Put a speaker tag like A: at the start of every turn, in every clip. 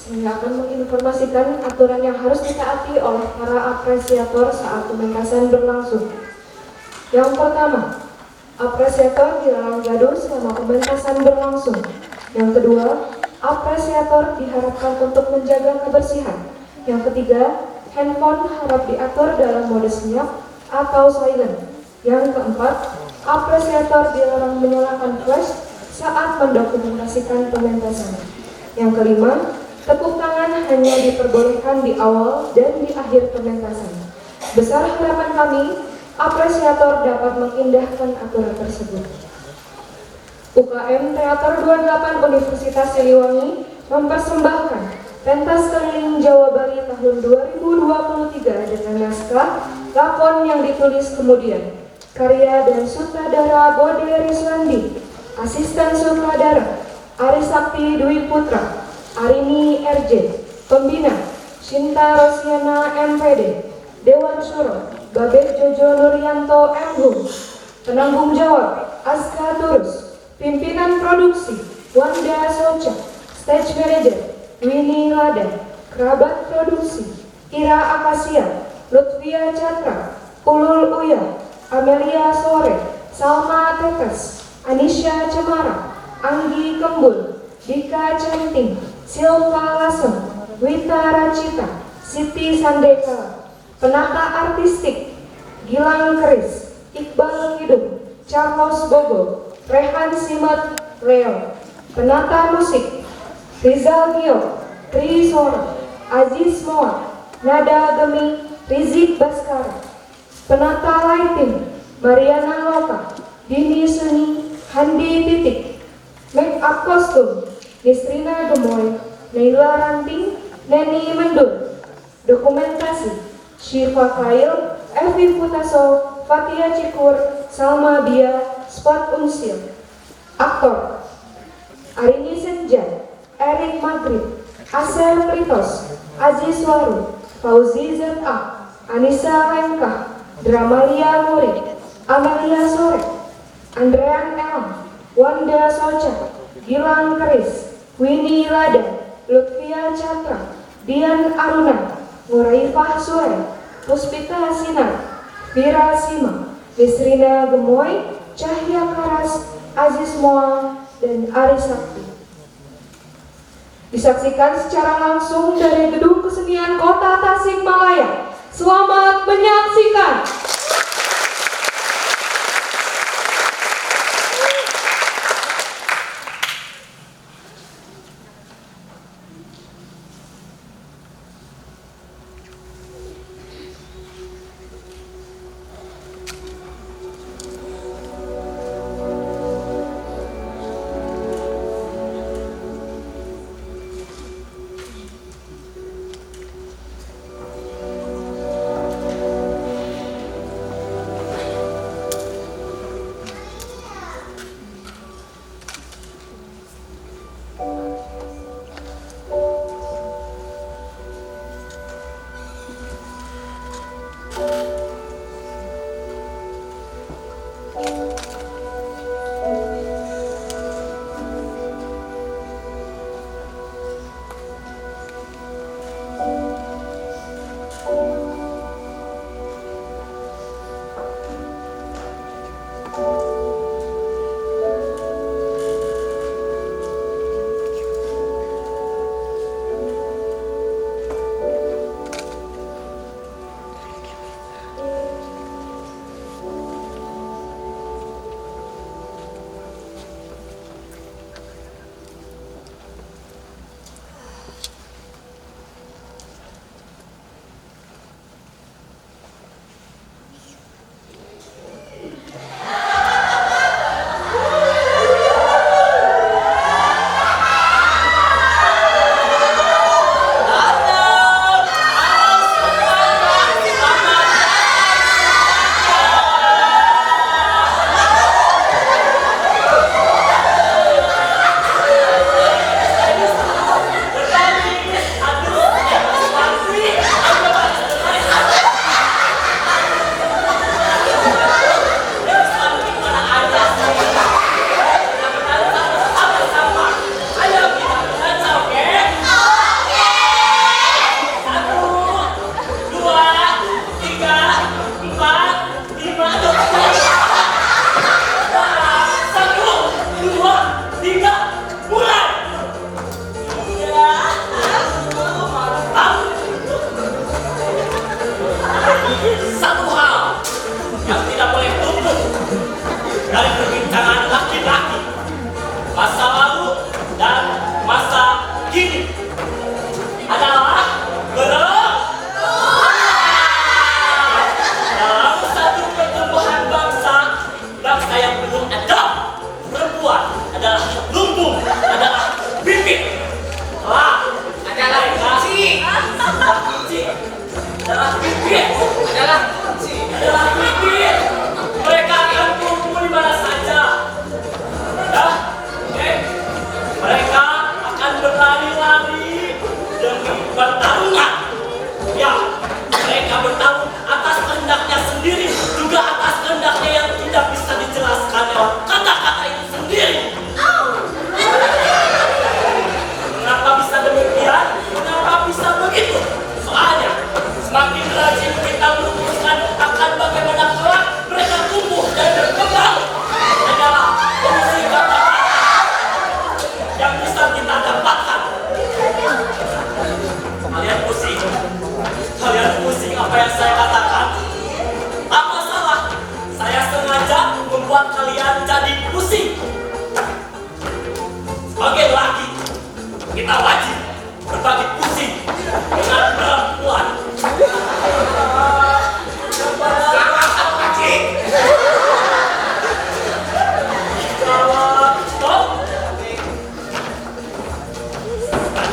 A: Saya akan menginformasikan aturan yang harus ditaati oleh para apresiator saat pementasan berlangsung. Yang pertama, apresiator dilarang gaduh selama pementasan berlangsung. Yang kedua, apresiator diharapkan untuk menjaga kebersihan. Yang ketiga, handphone harap diatur dalam mode senyap atau silent. Yang keempat, apresiator dilarang menyalakan flash saat mendokumentasikan pementasan. Yang kelima, tepuk tangan hanya diperbolehkan di awal dan di akhir pementasan. Besar harapan kami, apresiator dapat mengindahkan aturan tersebut. UKM Teater 28 Universitas Siliwangi mempersembahkan pentas keliling Jawa Bali tahun 2023 dengan naskah lakon yang ditulis kemudian. Karya dan sutradara Bode Rislandi, asisten sutradara Ari Sakti Dwi Putra, Arini RJ, pembina Shinta Rosiana MPD, Dewan Syuro Babek Jojo Nuryanto MHum, penanggung jawab Aska Turus, pimpinan produksi Wanda Socha, stage manager Winnie Lada, kerabat produksi Ira Akasia, Lutfia Catra, Ulul Uya, Amelia Sore, Salma Tetes, Anisha Cemara, Anggi Kembul, Dika Canting, Silva Lasem, Wita Racita, Siti Sandeka, penata artistik Gilang Keris, Iqbal Hidung, Charles Bogo, Rehan Simat Leo, penata musik Rizal Gio, Tri Sora, Aziz Moa, Nada Gemi, Rizik Baskara, penata lighting Mariana Loka, Dini Suni, Handi Titik, make up kostum Nisrina Gemoy, Naila Ranting, Neni Mendul, dokumentasi Syifa Khail, Evi Putaso, Fatia Cikur, Salma Bia, Spot Unsil. Aktor Arini Senja, Erik Maghrib, Asel Pritos, Aziz Waru, Fauzi Z.A, Anissa Lengkah, Dramalia Murid, Amelia Sore, Andrean Elam, Wanda Socha, Gilang Keris, Winnie Lada, Lutfia Catra, Dian Aruna, Nguraifah Sure, Puspita Sinar, Vira Sima, Nisrina Gemoy, Cahya Karas, Aziz Moa, dan Ari Sakti. Disaksikan secara langsung dari Gedung Kesenian Kota Tasikmalaya. Selamat menyaksikan!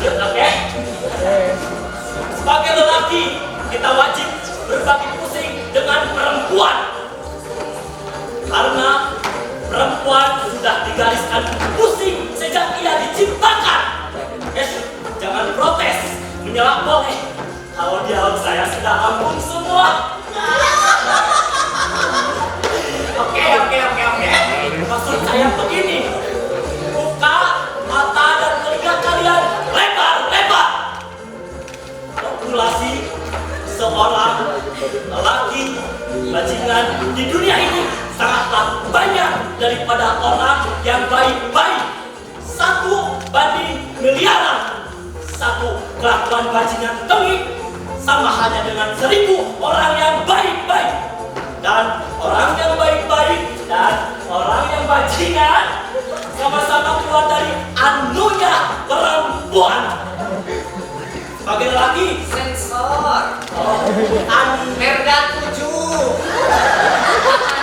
B: Lanjut, oke? Sebagai lelaki, kita wajib berbagi pusing dengan perempuan. Karena perempuan sudah digariskan pusing sejak ia diciptakan. Jangan protes, menyerah boleh. Kalau dialog saya sudah ampun semua. Oke. Maksud saya begini. Buka mata dan telinga kalian lebar-lebar. Populasi seorang lelaki bajingan di dunia ini sangatlah banyak daripada orang yang baik-baik. 1 banding miliaran. 1 kelakuan bajingan tengik sama halnya dengan 1000 orang yang baik-baik. Dan orang yang baik-baik dan orang yang bajingan sama-sama keluar dari anunya perempuan. Sebagai lelaki,
C: sensor. Perda 7.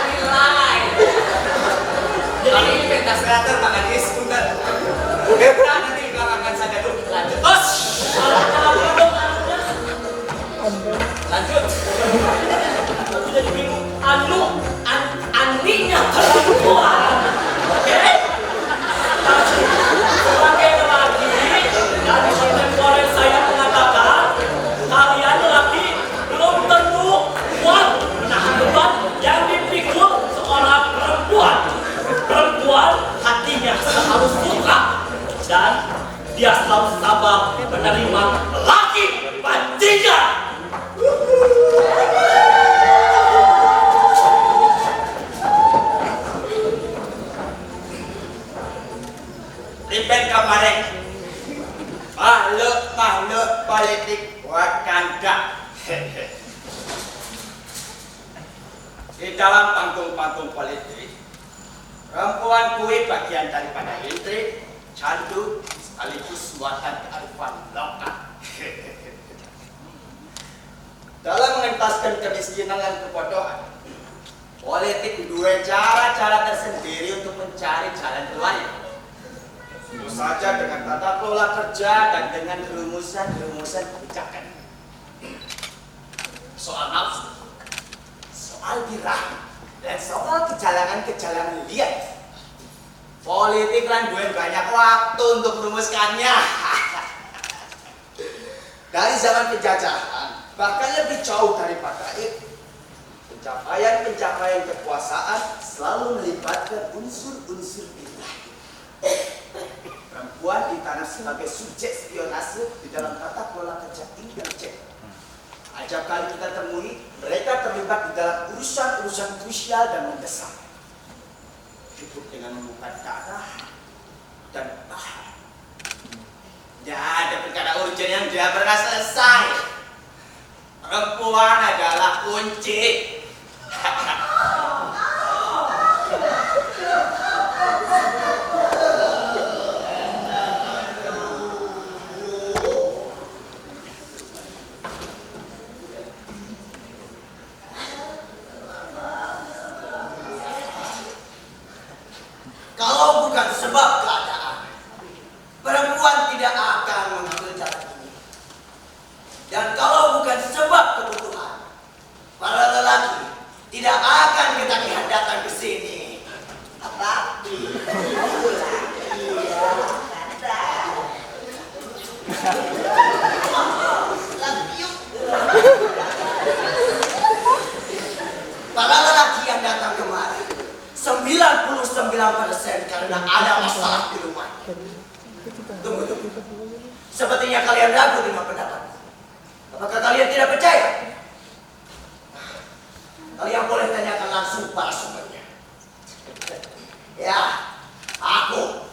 C: Nilai. Jadi ini pentas teater Pak Gadis, punten. Perda nanti dikatakan saja dulu. Lanjut. Lanjut.
B: aku jadi bingung. Aninya perempuan. Oke? Sebagai lelaki, dari kontemporer saya mengatakan, kalian lelaki belum tentu kuat menahan beban yang dipikul seorang perempuan. Perempuan hatinya selalu suka dan dia selalu sabar menerima lelaki bajingan.
C: Ribet kemarin. Makhluk politik Wakanda. Di dalam panggung-panggung politik, perempuan kui bagian daripada intrik, candu, sekaligus muatan kearifan lokal. Dalam mengentaskan kemiskinan dan kebodohan, politik dua cara tersendiri untuk mencari jalan keluarnya. Tentu saja dengan tata kelola kerja dan dengan rumusan kebijakan. Soal nafsu, soal birah, dan soal kejalangan liar. Politik lan duwe banyak waktu untuk merumuskannya. Dari zaman penjajahan, bahkan lebih jauh daripada itu, pencapaian kekuasaan selalu melibatkan unsur-unsur birah. Perempuan ditanam sebagai subjek spionase di dalam tata kelola kerja intelijen. Acap kali kita temui mereka terlibat di dalam urusan-urusan krusial dan mendesak. Cukup dengan memukat darah dan bahan. Tidak ada perkara urgent yang tidak pernah selesai. Perempuan adalah kunci. Kalau bukan sebab keadaan, perempuan tidak akan mengambil jalan ini. Dan kalau bukan sebab kebutuhan, para lelaki tidak akan ketagihan datang ke sini. Tapi, para lelaki yang datang kemari 99% karena ada masalah di rumah. Tunggu. Sepertinya kalian ragu dengan pendapat. Apakah kalian tidak percaya? Kalian boleh tanyakan langsung para sumbernya. Ya, aku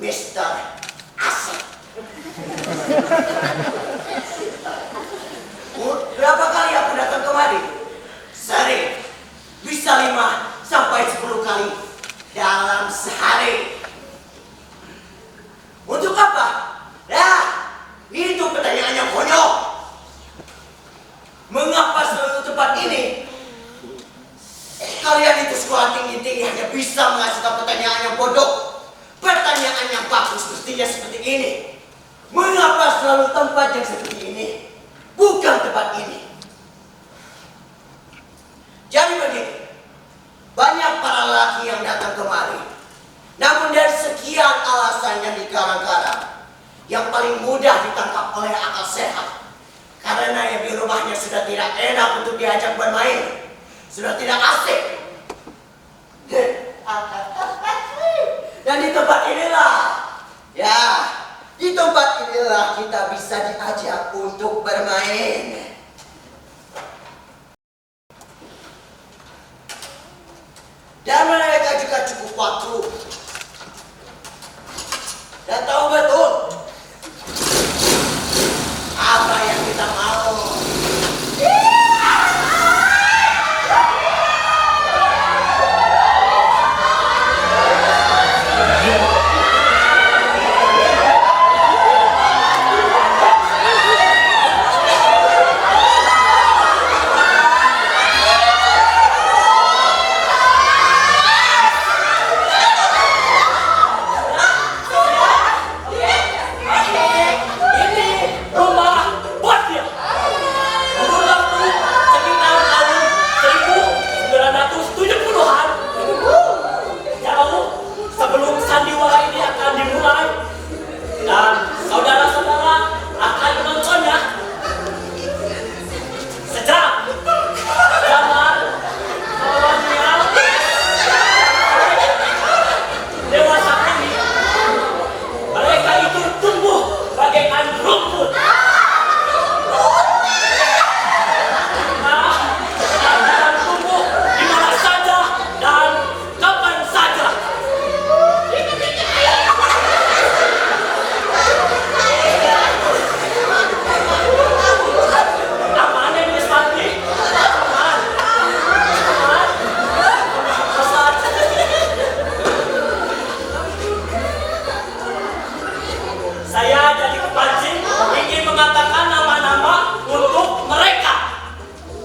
C: Mr. Asep. Berapa kali aku datang kemari? Sering. Bisa 5 sampai 10 kali dalam sehari. Untuk apa? Ya, itu pertanyaan yang konyol. Mengapa selalu tempat ini? Kalian itu sekolah tinggi-tinggi hanya bisa menghasilkan pertanyaan yang bodoh. Pertanyaan yang bagus mestinya seperti ini. Mengapa selalu tempat yang seperti ini? Bukan tempat ini. Jadi begitu. Banyak para lelaki yang datang kemari. Namun dari sekian alasan yang dikarang-karang, yang paling mudah ditangkap oleh akal sehat. Karena yang di rumahnya sudah tidak enak untuk diajak bermain. Sudah tidak asik. Dan di tempat inilah, ya, di tempat inilah kita bisa diajak untuk bermain. Dan mereka juga cukup waktu. Dan tahu betul apa yang kita mau.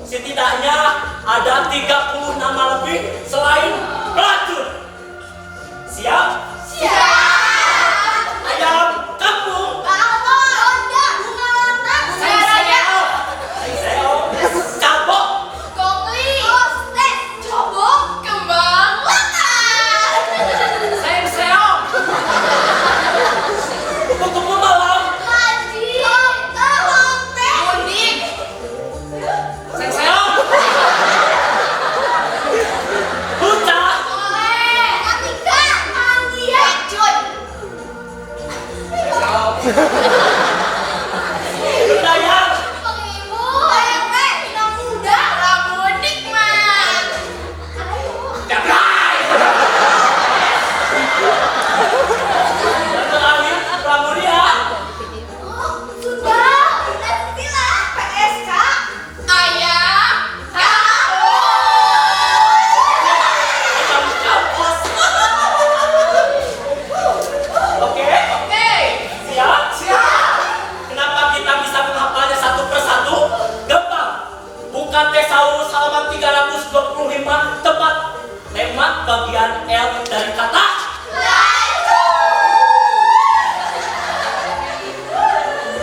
C: Setidaknya ada 30 nama lebih selain pelacur. Siap? Siap. Ayam kampung.
D: Ronda, bunga lantang,
C: Senseo. Cabok.
D: kongli, ostek, cobok, kembang lantang.
C: Senseo. Kupu-kupu malam.
D: Haji, lonte, unik,
C: Senseo. Buta.
D: oleh, Atika, Andia, Jun.
C: Dayang.
D: Pengibu, Ere, Bina Muda, Rabu Nikmat. Ayo.
C: Caprai. Dan terakhir Pramudia.
D: Sudah, sila, PSK, ayam,
C: Ayam kampus. Oke. Siap? Siap. Kenapa kita bisa menghafalnya satu persatu? Gampang. Buka Tesaurus halaman 325 tepat tema bagian L dari kata.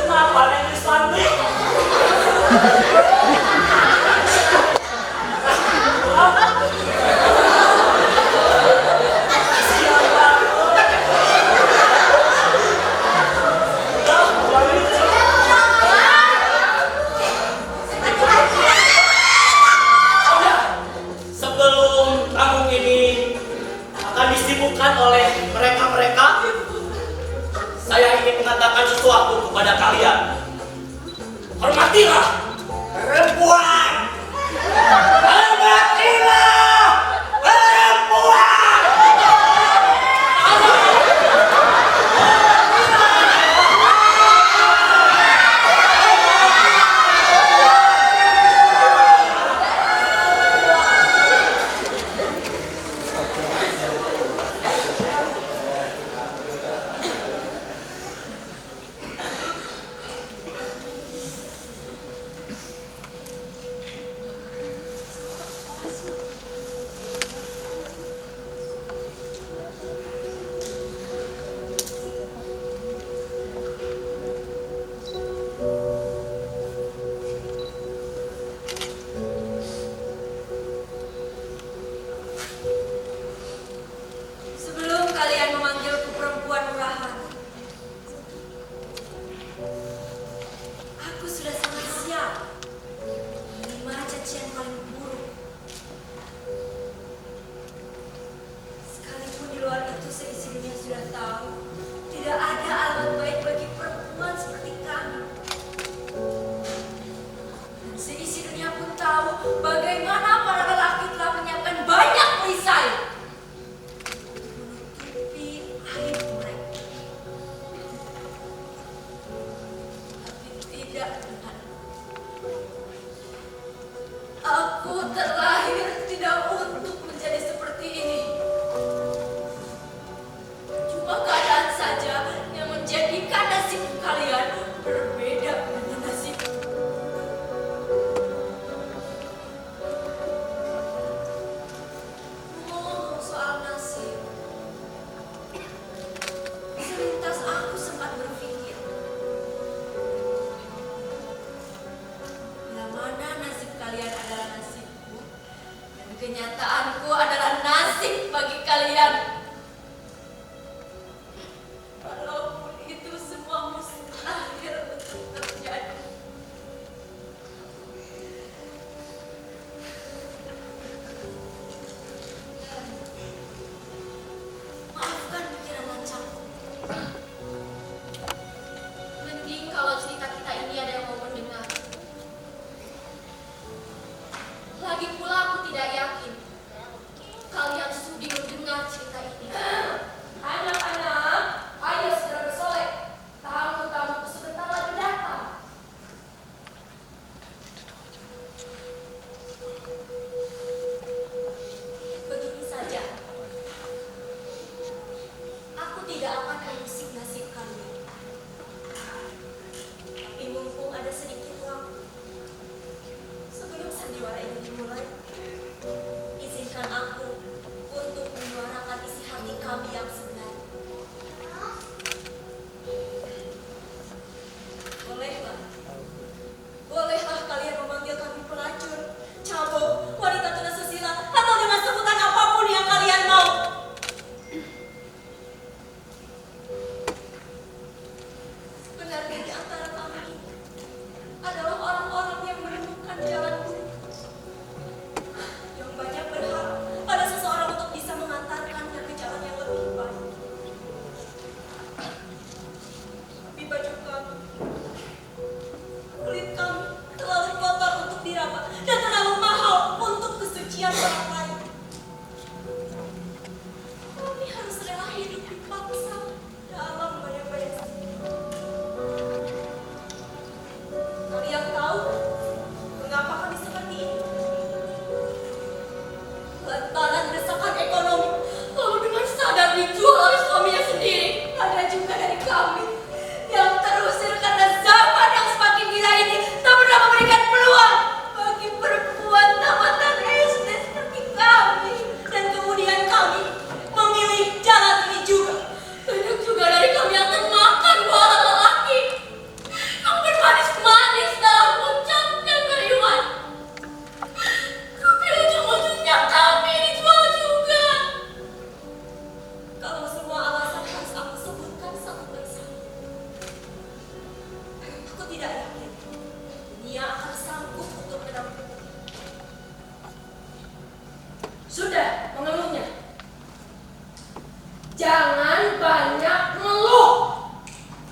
C: Kenapa yang Islandik? Sebelum kampung ini akan disibukkan oleh mereka-mereka, saya ingin mengatakan sesuatu kepada kalian. Hormatilah perempuan. Hormatilah perempuan.
D: Aku terlahir tidak untuk menjadi seperti ini. Cuma keadaan saja yang menjadikan nasib kalian berbeda dengan nasibku. Ngomong soal nasib, selintas aku sempat berpikir, yang mana nasib kalian adalah nasibku, dan kenyataanku adalah nasib bagi kalian. Walaupun itu semua mustahil untuk terjadi. Maafkan pikiran lancangku. Mending kalau cerita kita ini ada yang mau mendengar. Lagi pula aku tidak yakin kalian sudi mendengar cerita ini. Anak-anak, ayo segera bersolek. Tamu-tamu sebentar lagi datang. Begini saja. Aku tidak akan mengusik nasib kalian. Tapi mumpung ada sedikit waktu sebelum sandiwara ini dimulai, izinkan aku untuk menyuarakan isi hati kami yang sebenarnya. Bolehlah. Bolehlah kalian memanggil kami pelacur, cabul, wanita tunasusila, atau dengan sebutan apapun yang kalian mau. Sebenarnya di antara kami adalah orang-orang yang menemukan jalan yang banyak berharap pada seseorang untuk bisa mengantarkannya ke jalan yang lebih baik. Tapi baju kami, kulit kami terlalu kotor untuk diraba dan terlalu mahal untuk kesucian orang lain. Kami harus rela hidup dipaksa dalam bayang-bayang. Kalian tahu mengapa kami seperti ini? Lantaran desakan ekonomi, lalu dengan sadar dijual oleh suaminya sendiri. Ada juga dari kami yang terusir karena zaman yang semakin gila ini tak pernah memberikan peluang bagi perempuan tamatan SD seperti kami. Dan kemudian kami memilih jalan ini juga. Banyak juga dari kami yang termakan bola lelaki yang bermanis-manis dalam puncak dan keriuhan. Tapi ujung-ujungnya kami dijual juga. Kalau semua alasan harus aku sebutkan satu persatu, aku tidak yakin dunia akan sanggup untuk menampung. Sudah mengeluhnya. Jangan banyak ngeluh.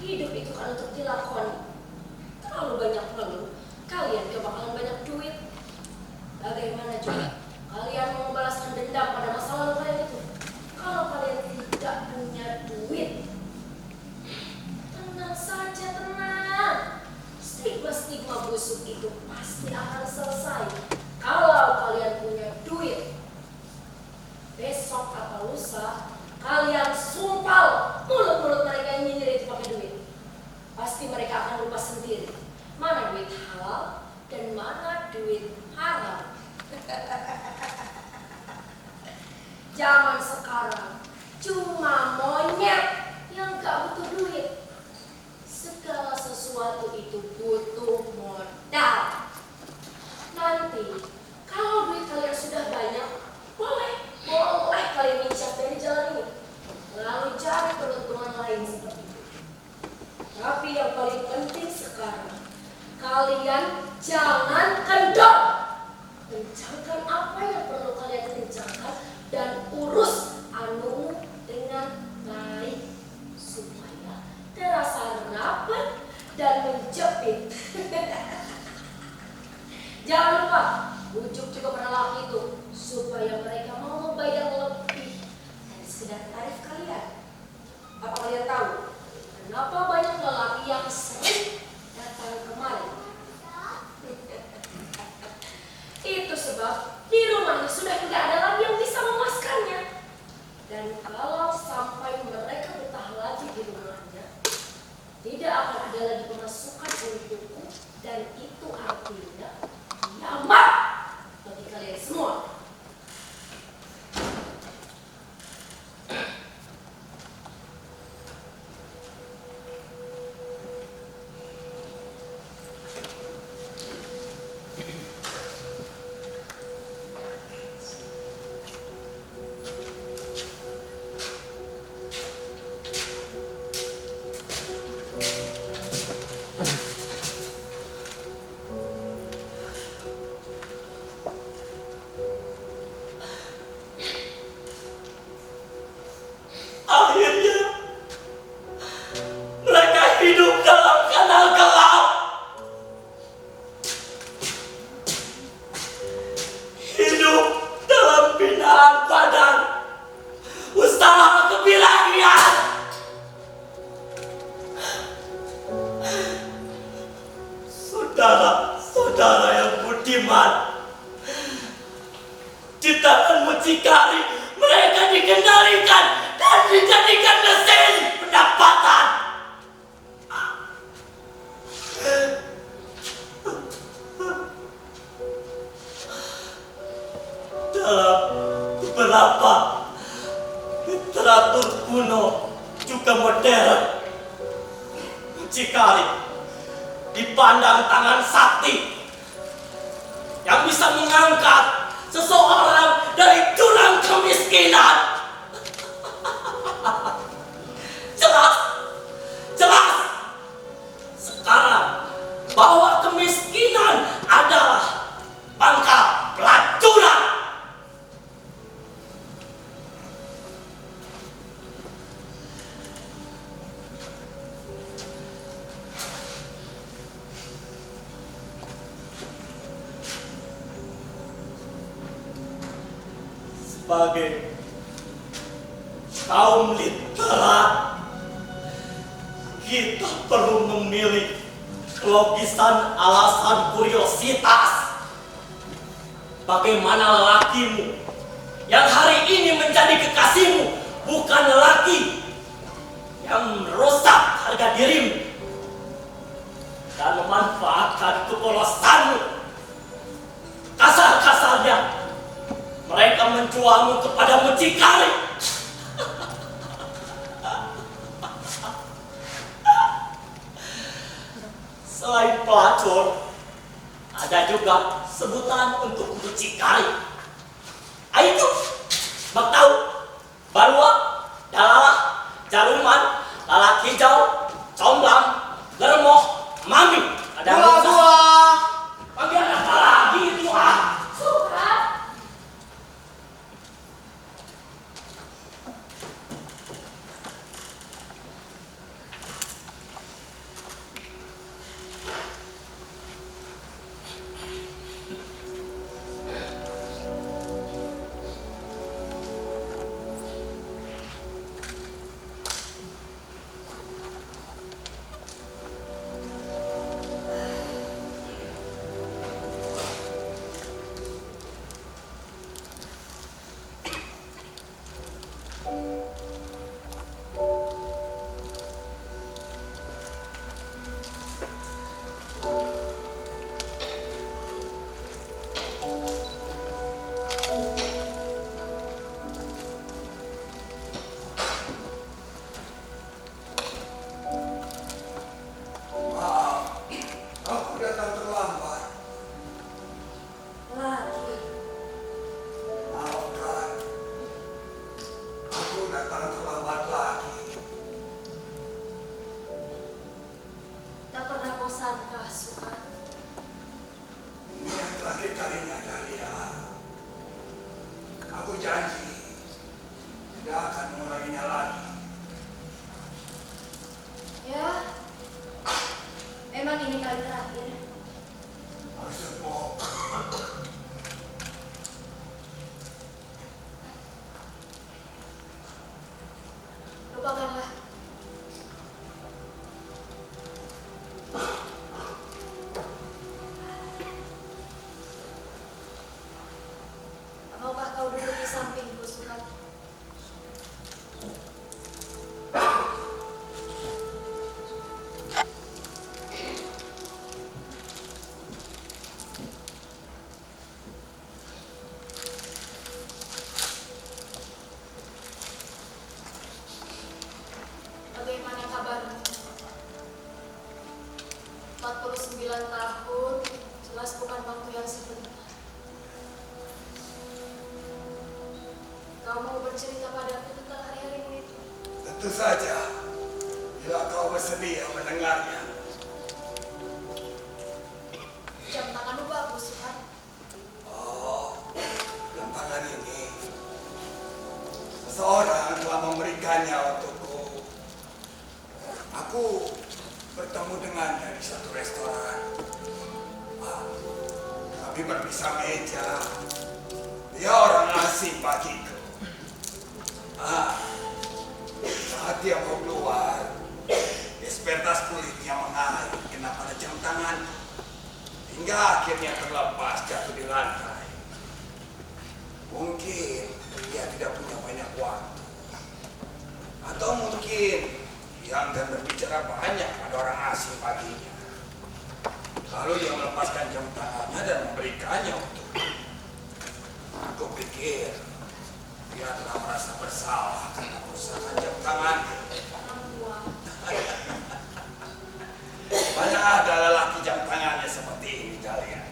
D: Hidup itu kan untuk dilakoni. Terlalu banyak ngeluh, kalian gak bakalan banyak duit. Bagaimana juga kalian mau membalaskan dendam pada masa lalu kalian itu kalau kalian tidak punya duit? Tenang saja, tenang. Stigma-stigma busuk itu pasti akan selesai kalau kalian punya duit. Besok atau lusa kalian sumpal mulut-mulut mereka yang nyinyir itu pakai duit. Pasti mereka akan lupa sendiri mana duit halal dan mana duit haram. Zaman sekarang cuma monyet yang gak butuh duit. Segala sesuatu itu butuh modal. Nanti kalau duit kalian sudah banyak, boleh kalian incar dari jalan ini, lalu cari keuntungan lain seperti itu. Tapi yang paling penting sekarang, kalian jangan kendor. Kencangkan apa yang perlu kalian kencangkan dan urus anumu dengan baik supaya terasa rapat dan menjepit. Jangan lupa bujuk juga para lelaki itu supaya mereka mau membayar lebih dari sekedar tarif kalian. Apa kalian tahu kenapa banyak lelaki yang sering datang kemari? Itu sebab sebab di rumahnya sudah tidak ada lagi yang bisa memuaskannya. Dan kalau sampai mereka betah lagi di rumahnya, tidak akan ada lagi pemasukan untukku, dan itu artinya kiamat bagi kalian semua.
B: Akhirnya mereka hidup dalam kanal gelap. Hidup dalam binaan badan. Usaha kebirahian. Saudara-saudara yang budiman, di tangan mucikari mereka dikendalikan dan dijadikan mesin pendapatan. Dalam beberapa literatur kuno juga modern, mucikari dipandang tangan sakti yang bisa mengangkat seseorang dari jurang kemiskinan. Jelas sekarang bahwa kemiskinan adalah pangkal pelacuran. Sebagai kaum literat, kita perlu memilih kelogisan alasan kuriositas. Bagaimana lelakimu yang hari ini menjadi kekasihmu bukan lelaki yang merusak harga dirimu dan memanfaatkan kepolosanmu. Kasar-kasarnya mereka menjualmu kepada mucikari. Selain pelacur, ada juga sebutan untuk mucikari. Ayo, bak tahu, barua, dalalah, jaruman, lalak hijau, comblang, lermoh, mami. Ada
C: Gua.
B: Bagian apa lagi itu
D: Suka?
E: Maaf, aku datang terlambat.
D: Lagi.
E: Maafkan, aku datang terlambat lagi.
D: Tak pernah bosankah, Suka?
E: Ini yang terakhir kalinya, Dahlia. Aku janji tidak akan mengulanginya lagi.
D: Ya, memang ini kali terakhir.
E: Maksudmu,
D: Lupakanlah. tahun jelas bukan waktu yang sebentar. Kau mau bercerita padaku tentang hari-harimu itu?
E: Tentu saja, bila kau bersedia mendengarnya.
D: Jam tanganmu bagus, kan?
E: Oh, jam tangan ini seseorang telah memberikannya untukku. Aku bertemu dengannya di satu restoran. Kami berpisah meja. Dia orang asing bagiku. Saat dia mau keluar, dispertas kulitnya mengalir kena pada jam tangan, hingga akhirnya terlepas jatuh di lantai. Mungkin dia tidak punya banyak waktu, atau mungkin dia enggan berbicara banyak pada orang asing baginya. Lalu dia melepaskan jam tangannya dan memberikannya untukku. Aku pikir dia telah merasa bersalah karena kerusakan jam tangan. Mana ada lelaki jam tangannya seperti ini kalian?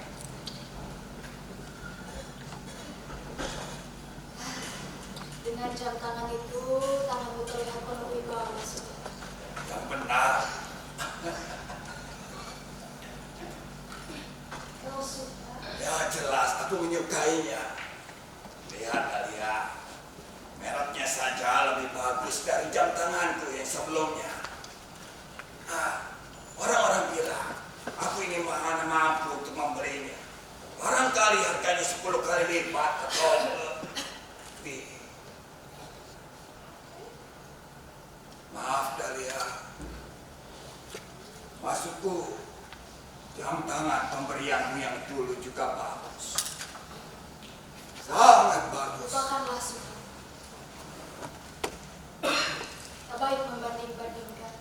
D: Dengan jam tangan itu, tanganmu terlihat penuh wibawa, saudara.
E: Yang benar.
D: Kau suka?
E: Ya jelas aku menyukainya. Lihat kalian, mereknya saja lebih bagus dari jam tanganku yang sebelumnya. Orang-orang bilang aku ini mana mampu untuk membelinya. Barangkali harganya 10 kali lipat atau lebih. Maaf Dahlia, maksudku jam tangan pemberianmu yang dulu juga bagus. Sangat bagus.
D: Lupakanlah, suka. Tak baik membanding-bandingkan.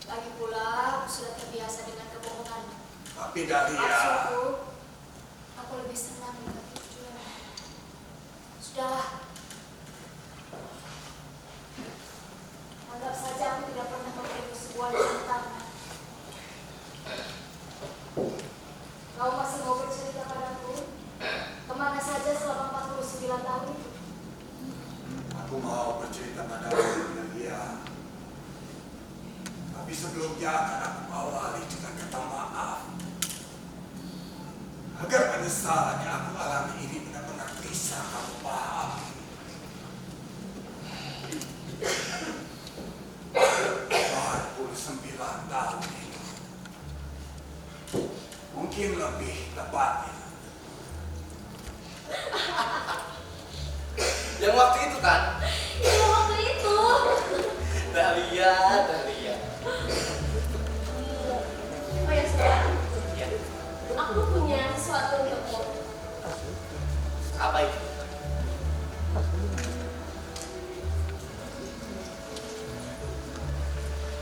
D: Lagi pula, aku sudah terbiasa dengan kebohongan.
E: Tapi Dahlia,
D: Maksudku, aku lebih senang dengan kejujuran. Sudahlah. Anggap saja aku tidak pernah memberimu sebuah jam tangan. Kau masih mau bercerita padaku? Kemana saja selama 49 tahun itu?
E: aku mau bercerita padamu Dahlia. Tapi sebelumnya akan aku awali dengan kata maaf. Agar penyesalan yang aku alami ini benar-benar bisa kamu pahami. 49 tahun itu. Mungkin lebih tepatnya.
B: Yang waktu itu kan?
D: Iya, waktu itu.
B: Dahlia.
D: Oh ya, sekarang
B: Ya,
D: aku punya sesuatu untukmu.
B: apa itu?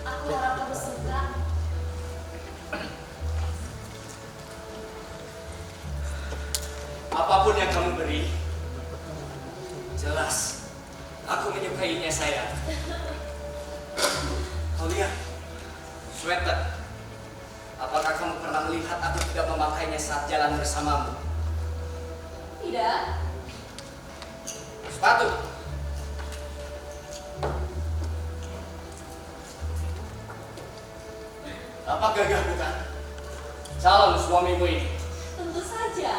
D: Aku harap kamu suka.
B: Apapun yang kamu beri, jelas aku menyukainya, sayang. Kau lihat, sweater. Apakah kamu pernah melihat aku tidak memakainya saat jalan bersamamu?
D: Tidak.
B: Sepatu. Apa gagah bukan? Calon suamimu ini.
D: Tentu saja.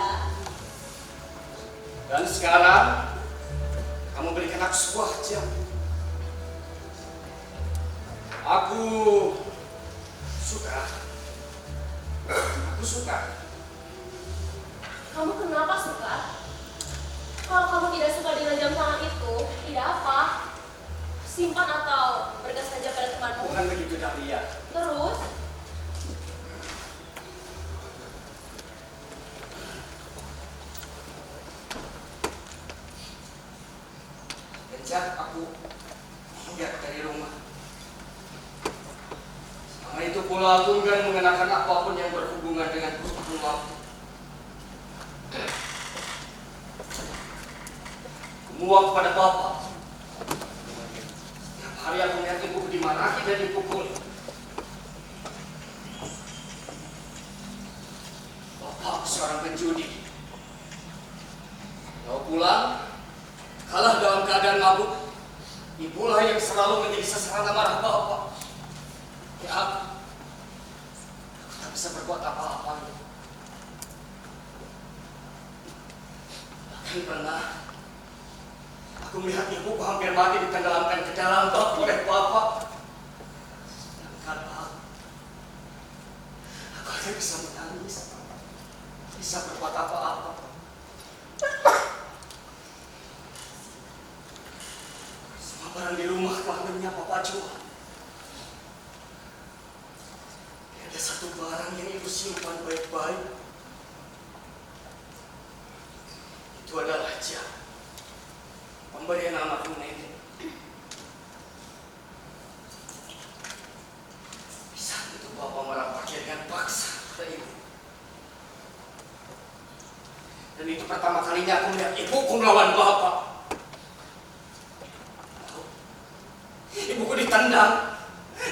B: Dan sekarang, kamu berikan aku sebuah jam. Aku suka. Aku suka.
D: Kamu kenapa suka? Kalau kamu tidak suka dengan jam tangan itu, tidak apa. Simpan atau berkas saja pada temanmu.
B: Bukan begitu, Dahlia.
D: Terus,
B: Sejak aku lihat dari rumah. Selama itu pula aku enggan mengenakan apapun yang berhubungan dengan kurung waktu. Muak pada bapak. Setiap hari aku melihat ibuku dimarahi dan dipukul.
F: menjudi. Kau pulang, kalah dalam keadaan mabuk. Ibulah yang selalu menjadi sasaran amarah Bapak. Ya, aku tak bisa berbuat apa-apa. Bahkan pernah aku melihat ibuku hampir mati ditenggelamkan ke dalam bak oleh Bapak. Sedangkan aku hanya bisa menangis, bisa berbuat apa-apa. Semua barang di rumah telah lenyap Bapak jual. Ada satu barang yang ibu simpan baik-baik. Itu adalah jam pemberian anakku nenek. Di saat itu Bapak merampoknya dengan paksa ke ibu. Dan itu pertama kalinya aku melihat ibuku melawan Bapak. Ibuku ditendang,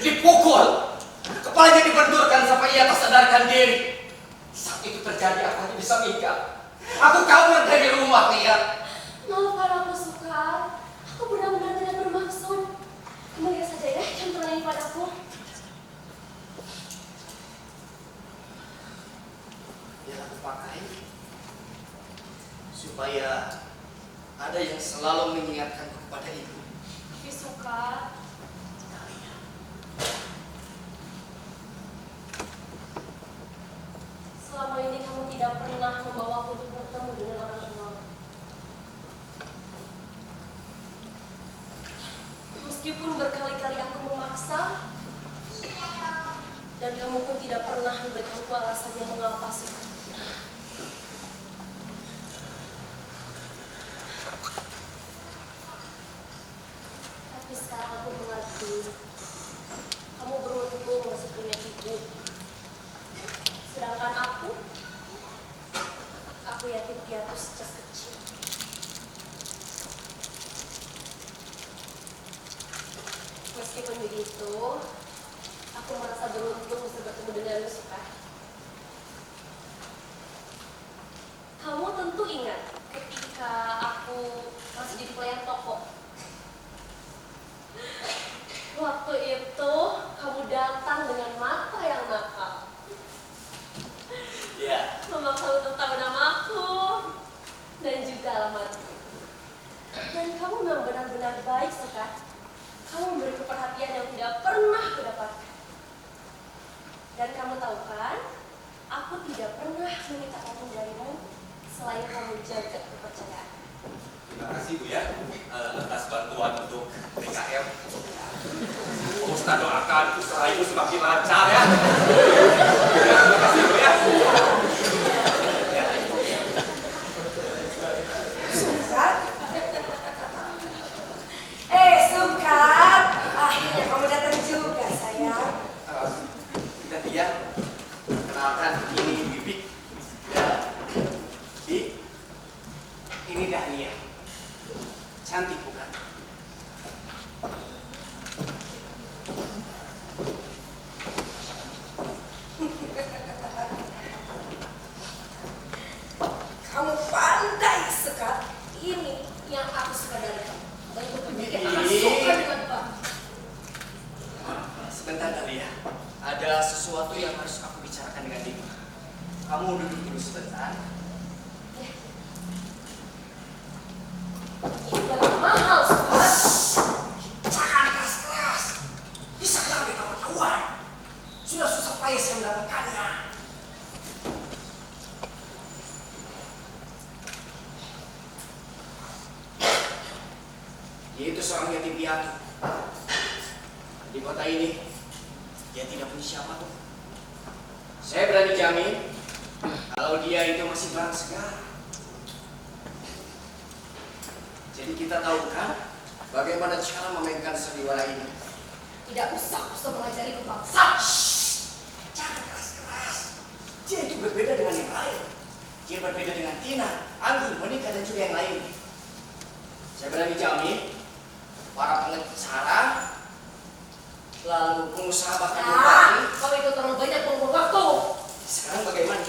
F: dipukul, kepalanya dibendurkan sampai ia tak sadarkan diri. Saat itu terjadi aku hanya bisa minggat. Aku kabur dari rumah, lihat.
D: Maafkan aku, Sukar. Aku benar-benar tidak bermaksud. Kembali saja ya, jangan terlalu padaku.
F: Biar aku pakai supaya ada yang selalu mengingatkanku kepada ibu.
D: Tapi Sukar, selama ini kamu tidak pernah membawaku untuk bertemu dengan orang tua. Meskipun berkali-kali aku memaksa, dan kamu pun tidak pernah memberikanku alasannya mengapa sih. Tapi sekarang aku mengerti, kamu beruntung masih punya ibu. Sedangkan aku yatim piatu sejak kecil. Meskipun begitu, aku merasa beruntung bisa bertemu denganmu, Sukar. Kamu tentu ingat ketika aku masih jadi pelayan toko. Waktu itu kamu datang dengan mata yang nakal.
F: Ya,
D: Memaksa untuk tahu namaku dan juga alamatku. Dan kamu memang benar-benar baik, Sukar. Kamu memberi perhatian yang tidak pernah kudapatkan. Dan kamu tahu kan, aku tidak pernah meminta apapun darimu selain kamu jaga kepercayaan.
G: Terima kasih Bu ya atas bantuan untuk PKM. Ustaz doakan usaha Ibu semakin lancar ya. Terima kasih Bu ya.
H: Sukar? Sukar, akhirnya kamu datang juga, sayang.
F: kita dia kenalkan ini Bibi. Ya, Bi, ini Dahlia. Cantik bukan?
H: Kamu pandai, Sukar. Ini yang aku suka dari kamu.
D: Banyak pendidik akan suka dengan Pak.
F: Sebentar Dahlia, ada sesuatu yang harus aku bicarakan dengan Ibu. Kamu duduk dulu sebentar.
D: Ini adalah mahal, Sukar.
H: Jangan keras-keras. Bisa sampai kamu ketahuan. Sudah susah payah saya mendapatkannya.
F: Dia itu seorang yatim piatu. Di kota ini, dia tidak punya siapa tuh. Saya berani jamin, kalau dia itu masih barang segar. Jadi kita tahu kan, bagaimana cara memainkan sandiwara ini.
D: Tidak usah mengajari bangsa.
F: Jangan keras-keras. Dia itu berbeda dengan yang lain. Dia berbeda dengan Tina, Anggi, Monika, dan juga yang lain. Saya berani jamin, para pengacara, lalu pengusaha bahkan bupati.
D: Kau itu terlalu banyak membuang waktu.
F: Sekarang bagaimana?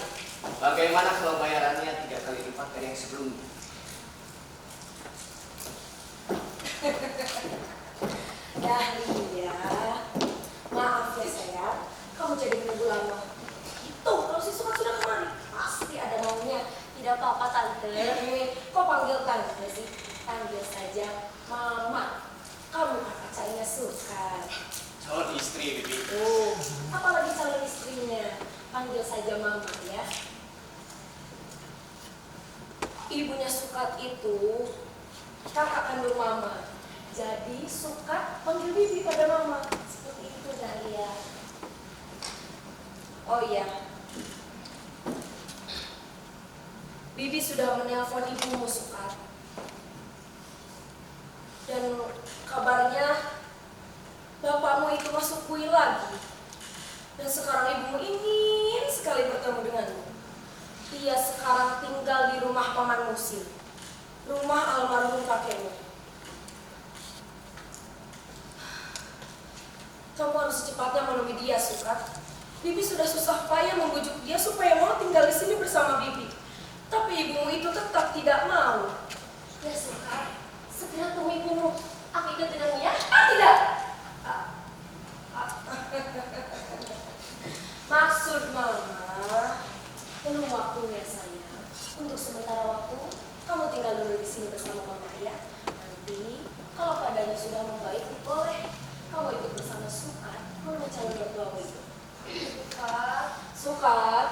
F: Bagaimana kalau bayarannya 3 kali lipat dari yang sebelumnya?
D: Dahlia, maaf ya sayang, kamu jadi menunggu lama. Tuh, kalau si Sukat sudah kemari, pasti ada maunya. Tidak apa-apa tante, kok panggil tante sih? Panggil saja mama. Kamu kan pacarnya Sukat.
F: Calon istri, Bibi.
D: Oh, apalagi calon istrinya. Panggil saja mama ya. Ibunya Sukat itu kakak kandung mama. Jadi Sukat panggil Bibi pada mama. Seperti itu Dahlia. Oh iya. Bibi sudah menelpon ibumu Sukat. Dan kabarnya bapakmu itu masuk kuil lagi. Dan sekarang ibumu ingin sekali bertemu denganmu. Dia sekarang tinggal di rumah Paman Musim, rumah almarhum kakekmu. Kamu harus secepatnya menemui dia, Sukat. Bibi sudah susah payah membujuk dia supaya mau tinggal di sini bersama Bibi. Tapi ibumu itu tetap tidak mau. Ya, Sukat, segera temui ibumu. Aku ikut denganmu ya? Tidak. Maksud mama, belum waktunya sayang. Untuk sementara waktu, kamu tinggal dulu di sini bersama mama ya. Nanti kalau keadaannya sudah membaik, boleh kamu ikut bersama Sukat mencari mertuamu itu. Sukat,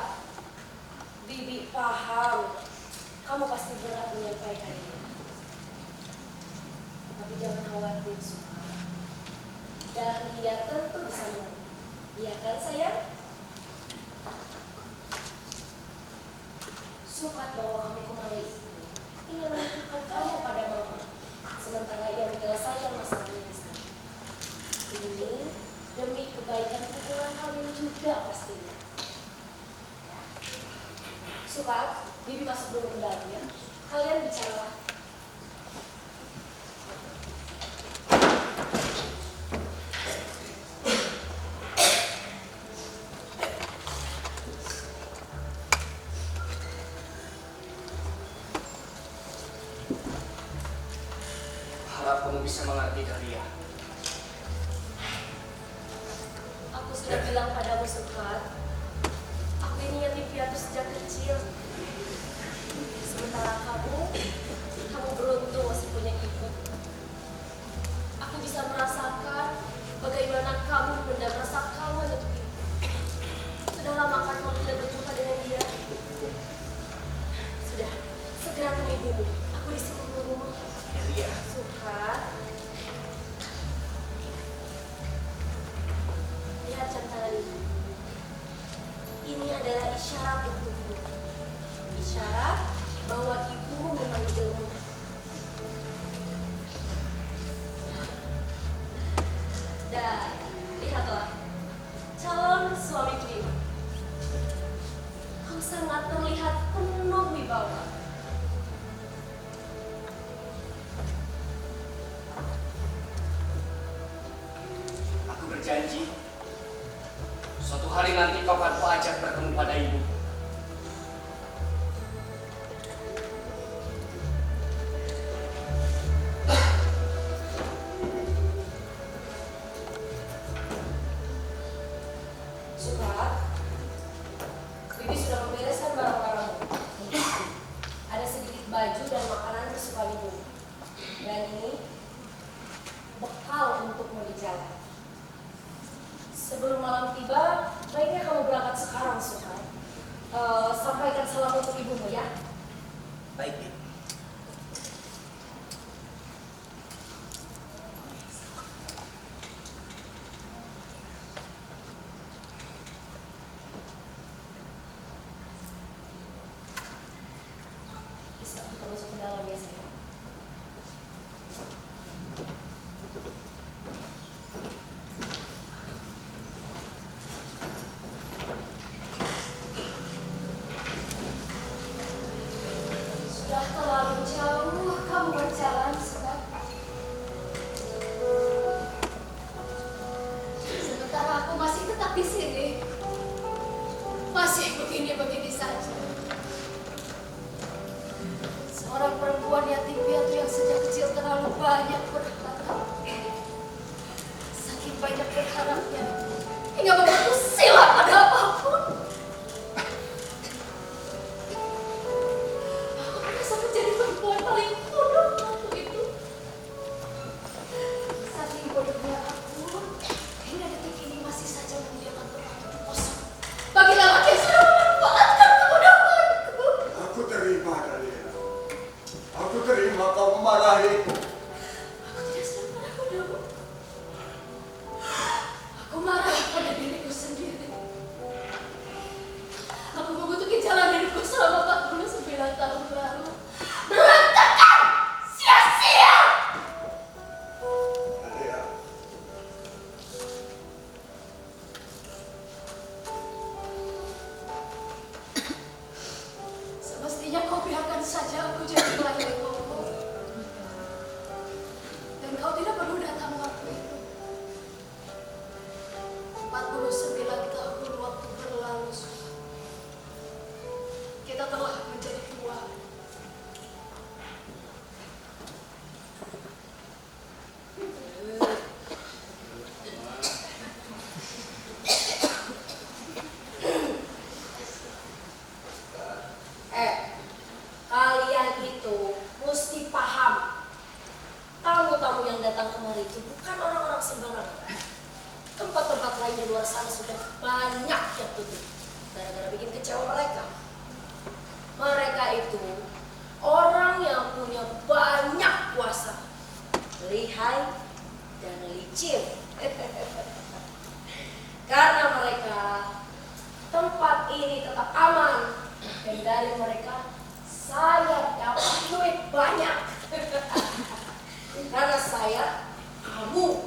D: Bibi paham. Kamu pasti berat menyampaikan ini. Tapi jangan khawatir Sukat. Dan dia tentu bisa mengerti. Iya kan sayang? Sukat bawa kamu kemari ingin menunjukkan kamu pada mama, sementara ia menyelesaikan masalahnya di sana. Ini demi kebaikan hubungan kalian juga pastinya. Sukat, Bibi masuk dulu ke dalam ya. Kalian bicara.
F: Harap kamu bisa mengerti Dahlia.
D: Aku sudah bilang padamu Sukat, aku ini yatim piatu sejak kecil. Sementara kamu beruntung masih punya ibu. Aku bisa merasakan bagaimana kamu mendam rasa kamu untuk ibu. Sudah lama kan kamu tidak berjumpa dengan dia. Sudah, segera temui ibumu. Aku di sini menunggumu.
F: Dahlia.
D: Sukat, lihat jam tangan ini. Ini adalah isyarat untukmu. Isyarat bahwa ibumu memanggilmu. Dan lihatlah, calon suamiku ini. Kau sangat terlihat penuh wibawa.
F: Aku berjanji, suatu hari nanti kau akan kuajak bertemu pada ibu.
D: Sukat, Bibi sudah membereskan barang-barangmu. Ada sedikit baju dan makanan kesukaan ibu. Dan ini bekal untukmu di jalan. Sebelum malam tiba, baiknya kamu berangkat sekarang, Sukat. Sampaikan salam untuk ibumu ya.
C: Baik, Bibi.
D: Bisa kita masuk ke dalam ya sayang. Sudah terlalu jauh kamu berjalan, Sukat. Sementara aku masih tetap di sini. masih begini-begini saja. Seorang perempuan yatim piatu yang sejak kecil terlalu banyak berharap. Saking banyak berharapnya, hingga membuatku silam pada apapun. Aku merasa menjadi perempuan paling bodoh waktu itu. Saking bodohnya aku, hingga detik ini masih saja membiarkan tempat itu kosong. Bagi lelaki yang sudah memanfaatkan kebodohanku.
E: Aku terima, Dahlia. Aku terima kau memarahiku.
D: Aku tidak sedang marah padamu. Aku marah pada diriku sendiri. Aku mengutuki jalan hidupku selama 49 tahun lalu. Berantakan! Sia-sia!
E: Dahlia,
D: Semestinya kau biarkan saja aku jadi pelayan kau. Dan kau tidak perlu datang waktu itu. 49 tahun waktu berlalu sudah. Kita telah menjadi tua. Kalian itu mesti paham. Tamu-tamu yang datang kemari itu bukan orang-orang sembarangan. Tempat-tempat lain di luar sana sudah banyak yang tutup gara-gara bikin kecewa mereka. Mereka itu orang yang punya banyak kuasa, lihai dan licin. Karena mereka, tempat ini tetap aman, dan dari mereka saya dapat duit banyak. Karena saya, kamu,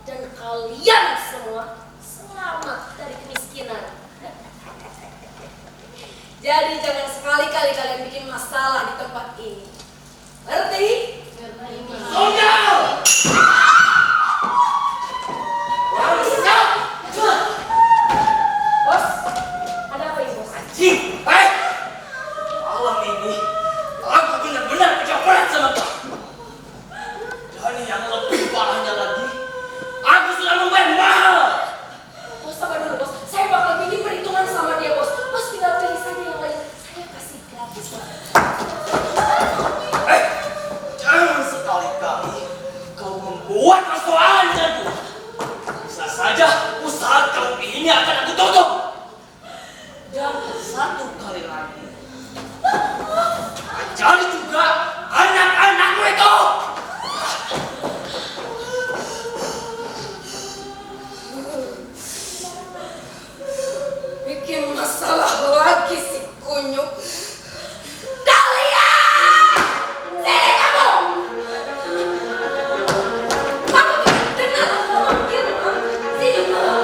D: dan kalian semua selamat dari kemiskinan. Jadi jangan sekali-kali kalian bikin masalah di tempat ini. Ngerti?
B: Songgal!
D: Bos, ada apa ini bos?
B: Anjing! Malam ini aku benar-benar kecaperan sama kau. Dan yang lebih parahnya lagi, aku sudah membayar mahal.
D: Bos, sabar dulu bos. Saya bakal bikin perhitungan sama dia bos. Bos tinggal pilih saja yang lain. Saya kasih gratis bos.
B: Jangan sekali-kali kau membuat persoalan denganku. Bisa saja usaha kau ini akan aku tutup. Dan satu kali lagi, ajari juga anak-anakmu itu.
D: Bikin masalah lagi si kunyuk. Dahlia! Sini kamu! Kamu tidak dengar aku memanggil? Sini kamu!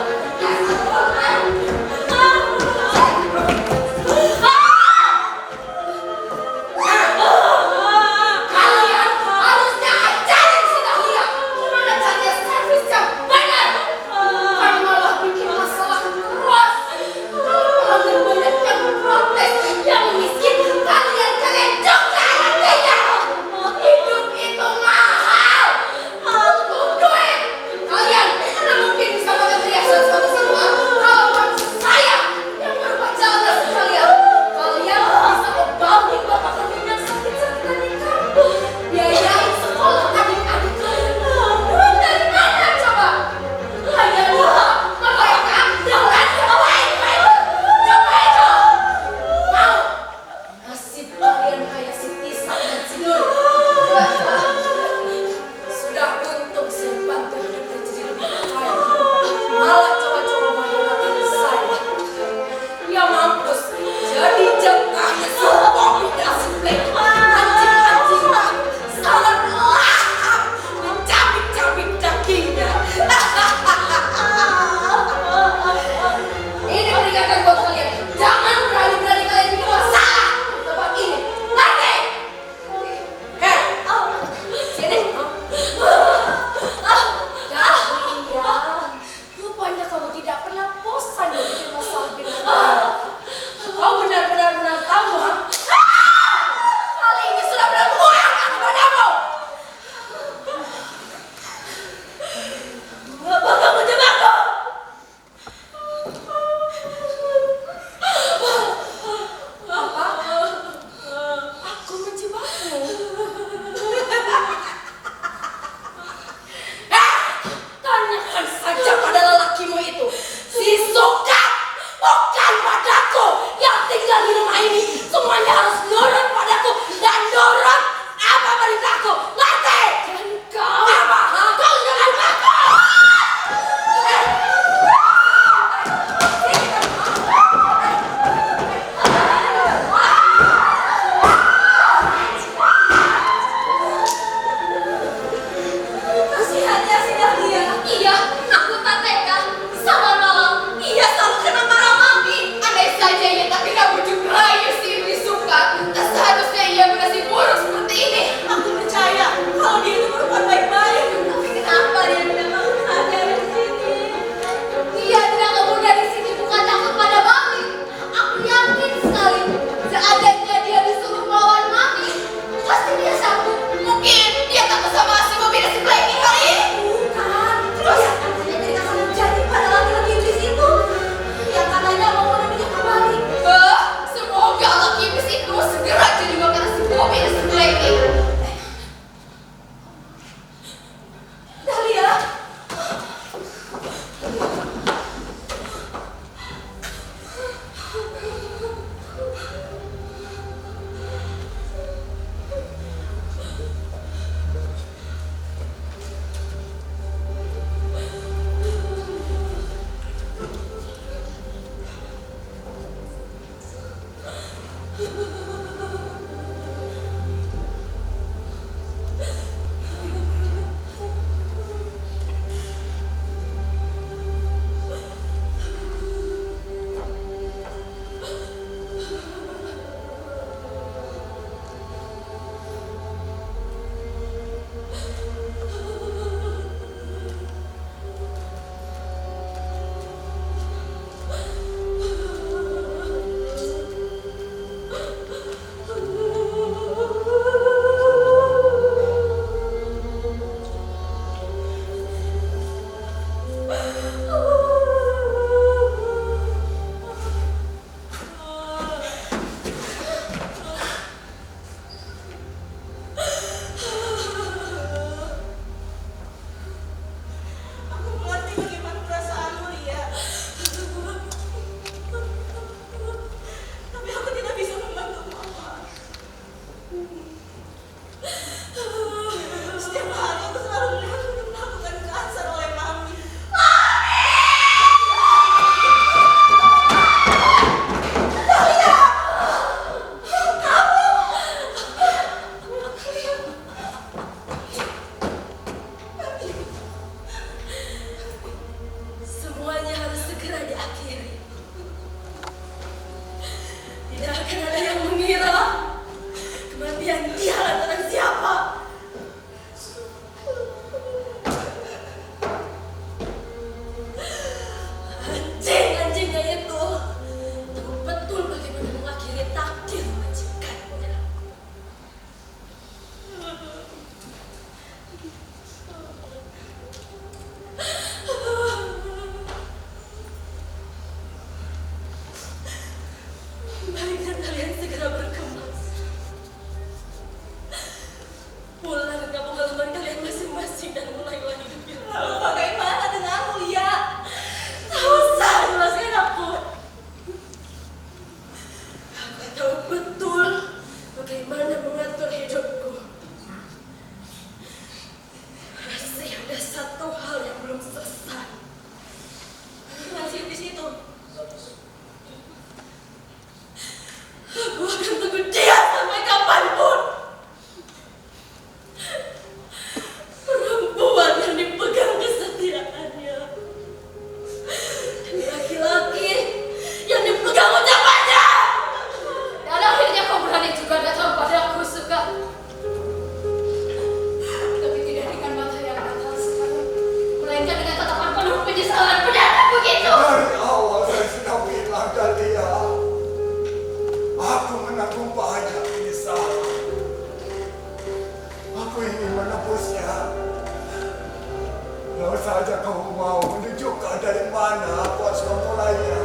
E: Apakah kamu mau menunjukkan dari mana aku harus memulainya?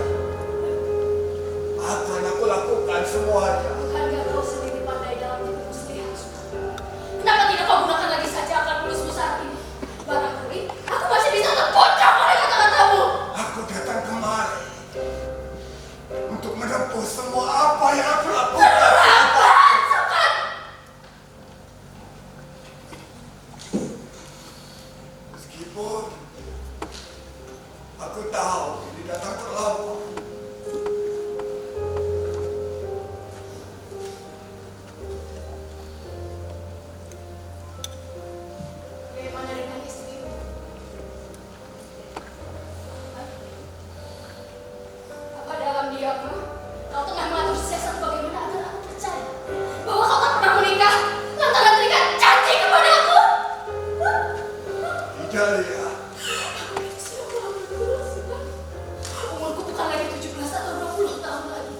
E: Akan aku lakukan semuanya.
D: Bukankah kau sendiri pandai dalam tipu muslihat? Kenapa tidak kau gunakan lagi saja akal mulusmu saat ini? Barangkali aku masih bisa terpocong oleh kata-katamu.
E: Aku datang kemari untuk menempuh semua apa yang aku lakukan. Meskipun aku tahu ini datang terlambat.
D: Bagaimana dengan istrimu? Apa dalam diammu kau tengah mengatur siasat bagaimana agar aku percaya bahwa kau tak pernah menikah lantaran terikat janji kepada aku?
E: Tidak, Lia.
D: Umurku bukan lagi 17 atau 20 tahun lagi.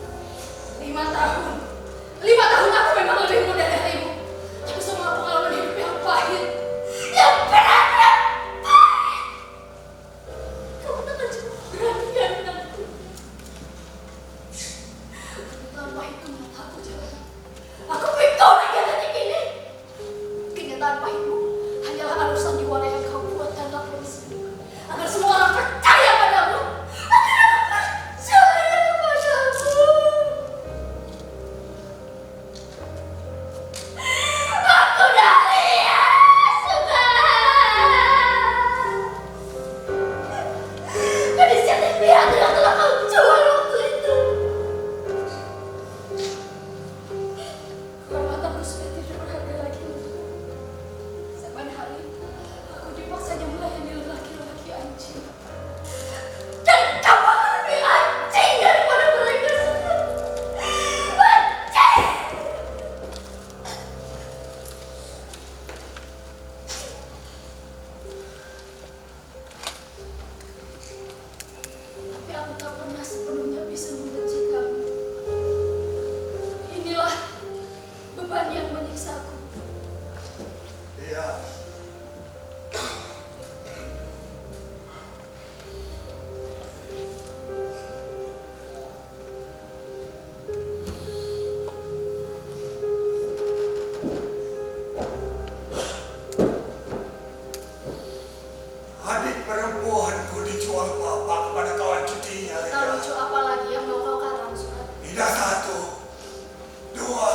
D: 5 tahun. 5 tahun aku memang lebih muda darimu. Tapi semua pengalaman hidup yang pahit. Yang benar-benar pahit. Kamu takkan cukup perhatian denganku. Tanpa itu mataku jangan. Aku pikir lagi detik ini. Kenyataan pahitmu hanyalah alusan di wadah yang kau buat dan lapis. Agar semua orang percaya padamu. Agar aku percaya padamu. Aku dah lihat sudah. Gadis cantik piatu yang telah kau jual waktu itu. Kehormatanku sudah tidak berharga lagi untukku. Saban hari aku dipaksanya melayani lelaki-lelaki anjing. Dan kamu akan lebih anjing daripada mereka semua. Anjing! Tapi aku tak pernah sepenuhnya bisa membenci kamu. Inilah beban yang menyiksaku.
E: Lia. Adik perempuanku dijual bapak kepada kawan cutinya. Lia.
D: Tak lucu apa lagi yang mau kau karang, Surat?
E: Tidak satu, dua.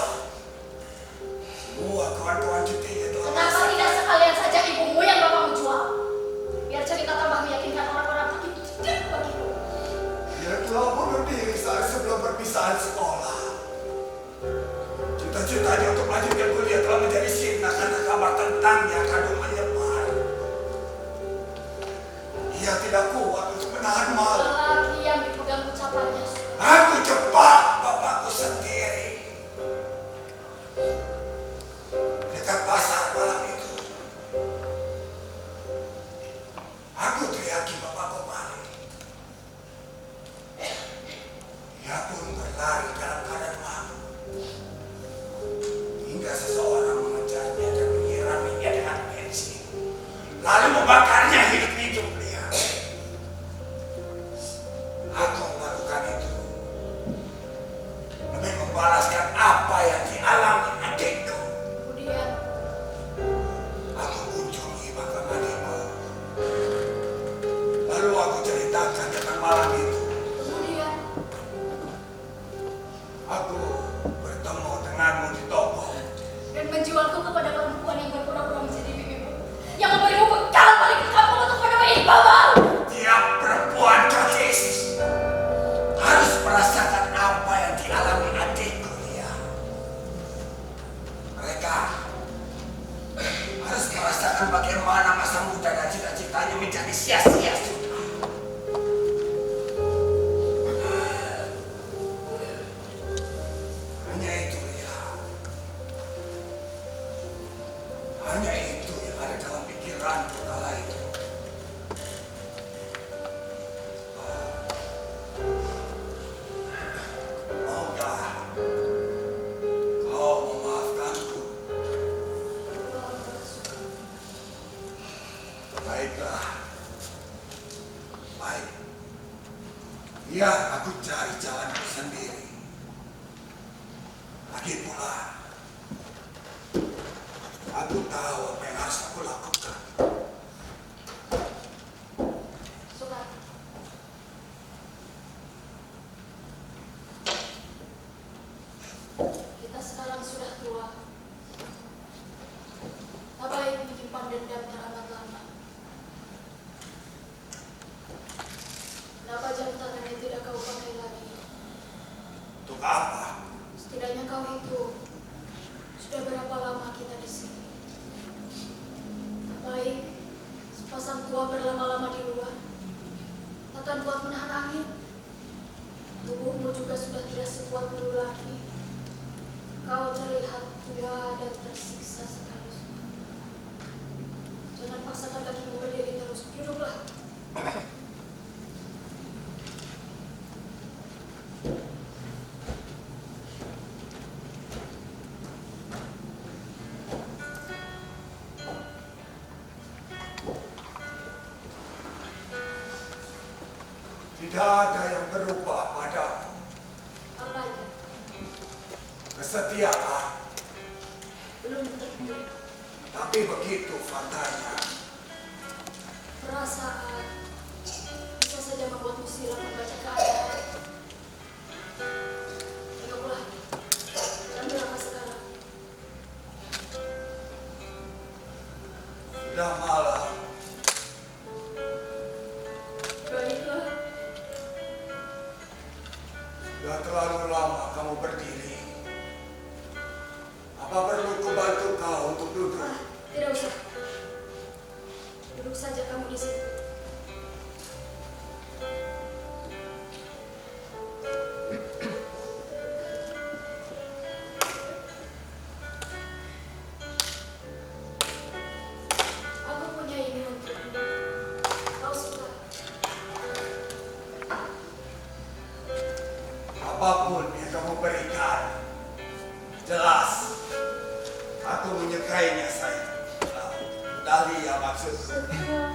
E: Semua kawan-kawan cutinya telah
D: Kenapa tidak sekalian saja ibumu yang bapakmu jual? Biar cerita tambah meyakinkan orang-orang begitu tidak bagiku.
E: Dia telah bunuh diri saat sebelum perpisahan sekolah. Cita-citanya untuk melanjutkan kuliah telah menjadi sirna karena kabar tentangnya kadung menyebar. Ia tidak kuat untuk menahan malu.
D: Lelaki yang dipegang ucapannya, Surat.
E: Aku cepat bapakku sendiri. Dekat pasar malam itu, aku teriaki bapakku panik. Ia pun berlari dalam keadaan malu. Hingga seseorang mengejarnya dan menyiraminya dengan bensin, lalu membakarnya hidup-hidup. Dia. Aku melakukan itu demi membalaskan apa yang dialami adikku.
D: Kemudian,
E: Aku kunjungi makam adikku. Lalu aku ceritakan tentang malam itu.
D: kemudian,
E: Aku bertemu denganmu di toko.
D: dan menjualku kepada perempuan yang berpura-pura menjadi bibimu. Yang memberimu bekal balik ke kampung untuk menemui ibumu.
E: Tiap perempuan gadis harus merasakan apa yang dialami adikku, Lia. Mereka harus merasakan bagaimana masa muda dan cita-citanya menjadi sia-sia sudah. Biar aku cari jalanku sendiri. Lagi pula, aku tahu apa yang harus aku lakukan.
D: Soekarno. Kita sekarang sudah tua. Tak baik menyimpan dendam teramat lama. Kenapa jam tangan yang tidak kau pakai lagi?
E: Untuk apa?
D: Setidaknya kau itu sudah berapa lama kita di sini? Tak baik sepasang tua berlama-lama di luar. Takkan kuat menahan angin. Tubuhmu juga sudah tidak sekuat dulu lagi. Kau terlihat tua dan tersiksa sekali. Jangan paksakan kakimu berdiri terus. Duduklah.
E: Tidak ada yang berubah padamu.
D: Apa itu?
E: Kesetiaan.
D: Belum tentu.
E: Tapi begitu faktanya.
D: Perasaan bisa saja membuatmu silam membaca keadaan. Ayo pulang. Ambil apa sekarang?
E: Sudah malam.
D: Baiklah.
E: Sudah terlalu lama kamu berdiri. Apa perlu kubantu kau untuk duduk?
D: Tidak usah. Duduk saja kamu di situ. Aku punya ini untukmu. Kau suka?
E: Apapun yang kamu berikan, jelas aku menyukainya, saya. Dahlia maksudku.
A: Setia